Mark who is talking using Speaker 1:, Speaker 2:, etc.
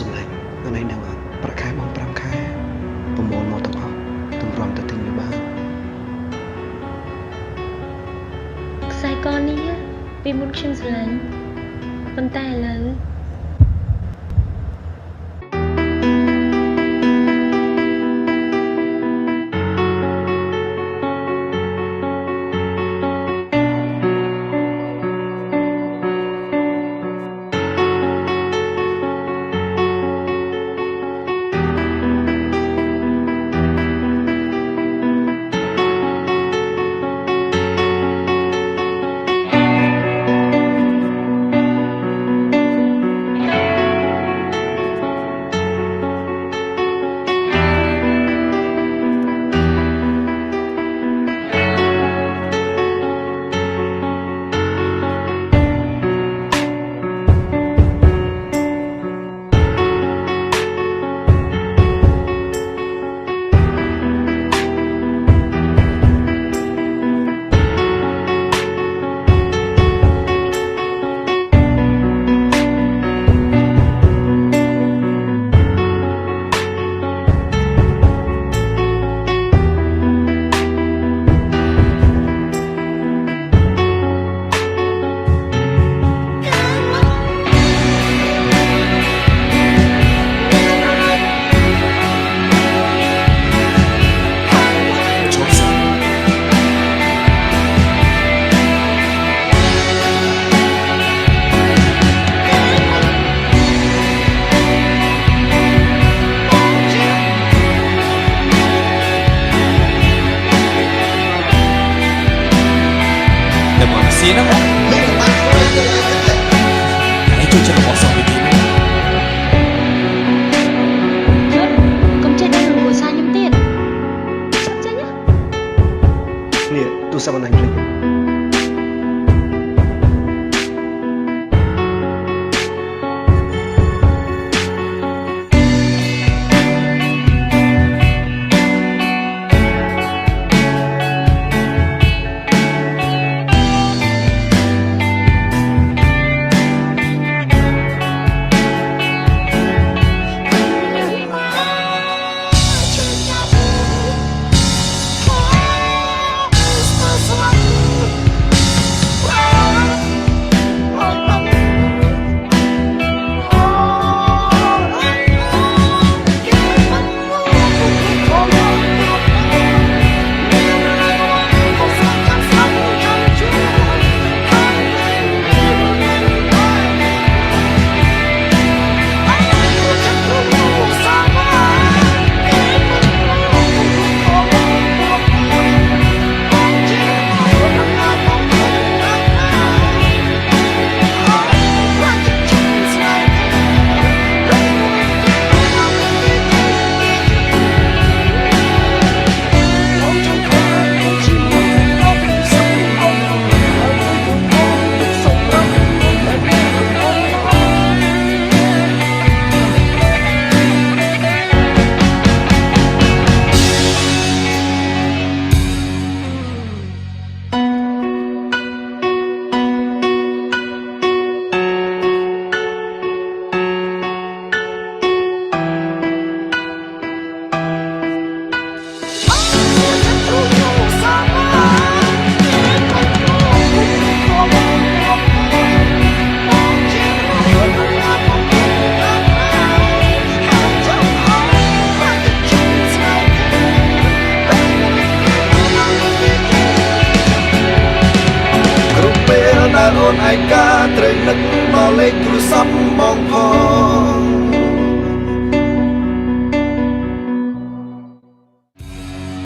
Speaker 1: សម្លេងនៅនេះនឹងប្រាក់ខែមក5ខែប្រមូលមកទាំងអស់ទម្រាំទៅទិញវាបាន
Speaker 2: ខ្សែកនេះពីមុនខ្ញុំស្រឡាញ់ប៉ុន្តែឥឡូវ
Speaker 3: ស៊ីហ្នឹងហើយជួយចិត្តរបស់សោះវិធីហ្នឹង
Speaker 2: យត់កុំចេះដឹងរឿងភាសាខ្ញុំទៀតឆាប់ចេញណា
Speaker 1: នេះទូរស័ព្ទអញភ្លេច
Speaker 4: អូនឯកាត្រូវនឹកមកលេខទូរស័ព្ទមកផង